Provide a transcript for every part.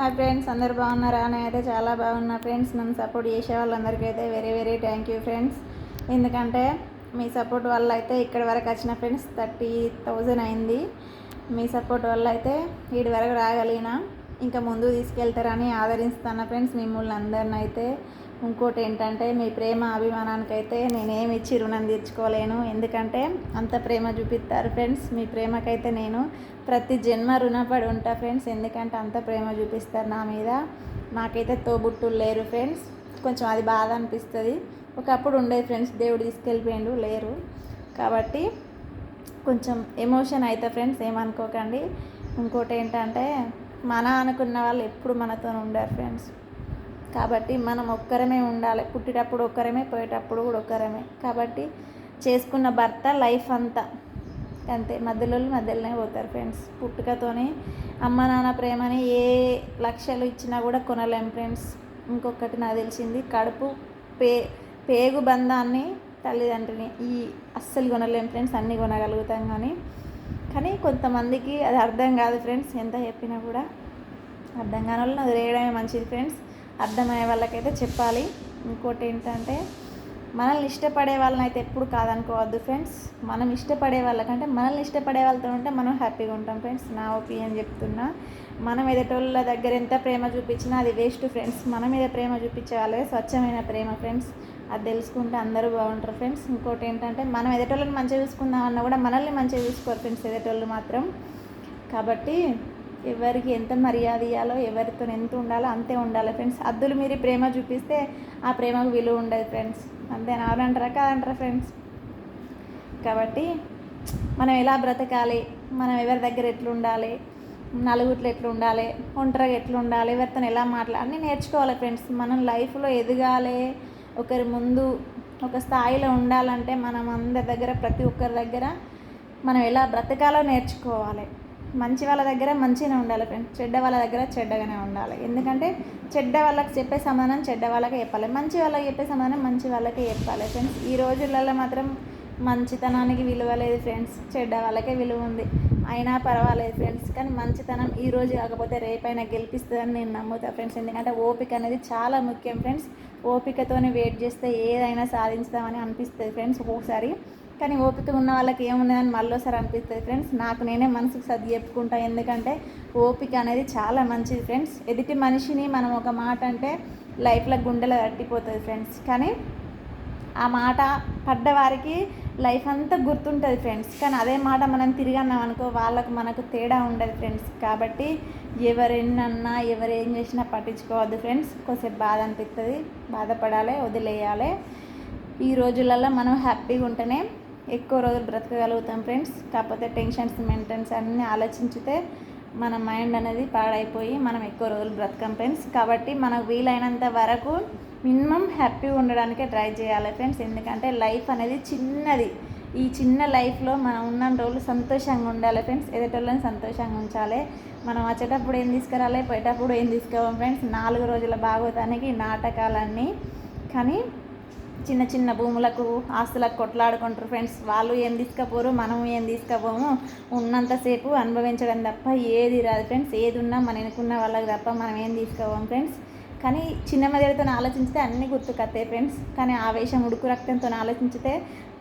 Hi friends, అందరు బాగున్నారా? నేనైతే చాలా బాగున్నా ఫ్రెండ్స్. నన్ను సపోర్ట్ చేసే వాళ్ళందరికీ అయితే very very thank you friends. ఎందుకంటే మీ సపోర్ట్ వల్ల అయితే ఇక్కడి వరకు వచ్చిన ఫ్రెండ్స్ 30,000 అయింది. మీ సపోర్ట్ వల్ల అయితే వీడి వరకు రాగలిగిన, ఇంకా ముందు తీసుకెళ్తారని ఆదరిస్తున్నా ఫ్రెండ్స్ మిమ్మల్ని అందరిని అయితే. ఇంకోటి ఏంటంటే మీ ప్రేమ అభిమానానికి అయితే నేనేమి ఇచ్చి రుణం తీర్చుకోలేను. ఎందుకంటే అంత ప్రేమ చూపిస్తారు ఫ్రెండ్స్. మీ ప్రేమకైతే నేను ప్రతి జన్మ రుణపడి ఉంటా ఫ్రెండ్స్. ఎందుకంటే అంత ప్రేమ చూపిస్తారు నా మీద. నాకైతే తోబుట్టులు లేరు ఫ్రెండ్స్. కొంచెం అది బాధ అనిపిస్తుంది. ఒకప్పుడు ఉండేది ఫ్రెండ్స్, దేవుడు తీసుకెళ్ళిపోయిండు, లేరు. కాబట్టి కొంచెం ఎమోషన్ అవుతా ఫ్రెండ్స్, ఏమనుకోకండి. ఇంకోటి ఏంటంటే మన అనుకున్న వాళ్ళు ఎప్పుడు మనతో ఉండరు ఫ్రెండ్స్. కాబట్టి మనం ఒక్కరమే ఉండాలి. పుట్టేటప్పుడు ఒక్కరమే, పోయేటప్పుడు కూడా ఒక్కరమే. కాబట్టి చేసుకున్న భర్త లైఫ్ అంతా అంతే. మధ్యలోనే పోతారు ఫ్రెండ్స్. పుట్టుకతోని అమ్మ నాన్న ప్రేమని ఏ లక్షలు ఇచ్చినా కూడా కొనలేం ఫ్రెండ్స్. ఇంకొకటి నాకు తెలిసింది, కడుపు పేగు బంధాన్ని తల్లిదండ్రిని అస్సలు కొనలేం ఫ్రెండ్స్. అన్నీ కొనగలుగుతాం కానీ కొంతమందికి అది అర్థం కాదు ఫ్రెండ్స్. ఎంత చెప్పినా కూడా అర్థం కాని వాళ్ళని వదిలేయడమే మంచిది ఫ్రెండ్స్. అర్థమయ్యే వాళ్ళకైతే చెప్పాలి. ఇంకోటి ఏంటంటే మనల్ని ఇష్టపడే వాళ్ళని అయితే ఎప్పుడు కాదనుకోవద్దు ఫ్రెండ్స్. మనం ఇష్టపడే వాళ్ళకంటే మనల్ని ఇష్టపడే వాళ్ళతో ఉంటే మనం హ్యాపీగా ఉంటాం ఫ్రెండ్స్. నా ఒపీనియన్ చెప్తున్నా. మనం ఎదుటోళ్ళ దగ్గర ఎంత ప్రేమ చూపించినా అది వేస్ట్ ఫ్రెండ్స్. మన మీద ప్రేమ చూపించే వాళ్ళే స్వచ్ఛమైన ప్రేమ ఫ్రెండ్స్. అది తెలుసుకుంటే అందరూ బాగుంటారు ఫ్రెండ్స్. ఇంకోటి ఏంటంటే మనం ఎదుటోళ్ళని మంచిగా చూసుకుందామన్నా కూడా మనల్ని మంచిగా చూసుకోరు ఫ్రెండ్స్ ఎదుటోళ్ళు మాత్రం. కాబట్టి ఎవరికి ఎంత మర్యాద ఇవ్వాలో, ఎవరితో ఎంత ఉండాలో అంతే ఉండాలి ఫ్రెండ్స్. అద్దులు మీరి ప్రేమ చూపిస్తే ఆ ప్రేమకు విలువ ఉండదు ఫ్రెండ్స్. అంతేనా? అవునంటారా కాదంటారా ఫ్రెండ్స్? కాబట్టి మనం ఎలా బ్రతకాలి, మనం ఎవరి దగ్గర ఎట్లుండాలి, నలుగురిలో ఎట్లుండాలి, ఒంటరిగా ఎట్లుండాలి, ఎవరితో ఎలా మాట్లాడాలి అన్నీ నేర్చుకోవాలి ఫ్రెండ్స్. మనం లైఫ్లో ఎదగాలి, ఒకరి ముందు ఒక స్థాయిలో ఉండాలంటే మనం అందరి దగ్గర, ప్రతి ఒక్కరి దగ్గర మనం ఎలా బ్రతకాలో నేర్చుకోవాలి. మంచి వాళ్ళ దగ్గర మంచిగానే ఉండాలి ఫ్రెండ్స్. చెడ్డ వాళ్ళ దగ్గర చెడ్డగానే ఉండాలి. ఎందుకంటే చెడ్డ వాళ్ళకి చెప్పే సమాధానం చెడ్డ వాళ్ళకే చెప్పాలి, మంచి వాళ్ళకి చెప్పే సమాధానం మంచి వాళ్ళకే చెప్పాలి ఫ్రెండ్స్. ఈ రోజులలో మాత్రం మంచితనానికి విలువ లేదు ఫ్రెండ్స్. చెడ్డ వాళ్ళకే విలువ ఉంది. అయినా పర్వాలేదు ఫ్రెండ్స్. కానీ మంచితనం ఈ రోజు కాకపోతే రేపైనా గెలిపిస్తుందని నేను నమ్ముతా ఫ్రెండ్స్. ఎందుకంటే ఓపిక అనేది చాలా ముఖ్యం ఫ్రెండ్స్. ఓపికతోనే వెయిట్ చేస్తే ఏదైనా సాధించుదామని అనిపిస్తుంది ఫ్రెండ్స్ ఒక్కొక్కసారి. కానీ ఓపిక ఉన్న వాళ్ళకి ఏమున్నదని మళ్ళీసారి అనిపిస్తుంది ఫ్రెండ్స్. నాకు నేనే మనసుకు సర్ది చెప్పుకుంటా. ఎందుకంటే ఓపిక అనేది చాలా మంచిది ఫ్రెండ్స్. ఎదుటి మనిషిని మనం ఒక మాట అంటే లైఫ్లో గుండెలో తట్టిపోతుంది ఫ్రెండ్స్. కానీ ఆ మాట పడ్డవారికి లైఫ్ అంతా గుర్తుంటుంది ఫ్రెండ్స్. కానీ అదే మాట మనం తిరిగి అన్నాం అనుకో, వాళ్ళకు మనకు తేడా ఉండదు ఫ్రెండ్స్. కాబట్టి ఎవరెన్నన్నా ఎవరేం చేసినా పట్టించుకోవద్దు ఫ్రెండ్స్. కొంచెం బాధ అనిపిస్తుంది, బాధపడాలి, వదిలేయాలి. ఈ రోజులలో మనం హ్యాపీగా ఉంటేనే ఎక్కువ రోజులు బ్రతకగలుగుతాం ఫ్రెండ్స్. కాకపోతే టెన్షన్స్ మెయింటెన్స్ అన్నీ ఆలోచించితే మన మైండ్ అనేది పాడైపోయి మనం ఎక్కువ రోజులు బ్రతకం ఫ్రెండ్స్. కాబట్టి మనకు వీలైనంత వరకు మినిమం హ్యాపీగా ఉండడానికే ట్రై చేయాలి ఫ్రెండ్స్. ఎందుకంటే లైఫ్ అనేది చిన్నది. ఈ చిన్న లైఫ్లో మనం ఉన్న రోజులు సంతోషంగా ఉండాలి ఫ్రెండ్స్. ఎదుటోళ్ళని సంతోషంగా ఉంచాలి. మనం వచ్చేటప్పుడు ఏం తీసుకురాలి, పోయేటప్పుడు ఏం తీసుకోవాలి ఫ్రెండ్స్. 4 రోజుల భాగవతానికి నాటకాలన్నీ. కానీ చిన్న చిన్న భూములకు, ఆస్తులకు కొట్లాడుకుంటారు ఫ్రెండ్స్. వాళ్ళు ఏం తీసుకపోరు, మనము ఏం తీసుకపోము. ఉన్నంతసేపు అనుభవించడం తప్ప ఏది రాదు ఫ్రెండ్స్. ఏది ఉన్నా మన వెనుకున్న వాళ్ళకి తప్ప మనం ఏం తీసుకోపోము ఫ్రెండ్స్. కానీ చిన్న మెదడుతో ఆలోచిస్తే అన్నీ గుర్తుకొస్తాయి ఫ్రెండ్స్. కానీ ఆవేశం, ఉడుకు రక్తంతో ఆలోచించితే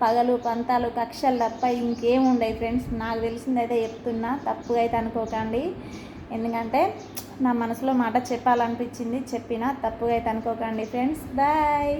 పగలు, పంతాలు, కక్షలు తప్ప ఇంకేం ఉండవు ఫ్రెండ్స్. నాకు తెలిసిందైతే చెప్తున్నా, తప్పుగా అయితే అనుకోకండి. ఎందుకంటే నా మనసులో మాట చెప్పాలనిపించింది, చెప్పినా. తప్పుగా అయితే అనుకోకండి ఫ్రెండ్స్. బాయ్.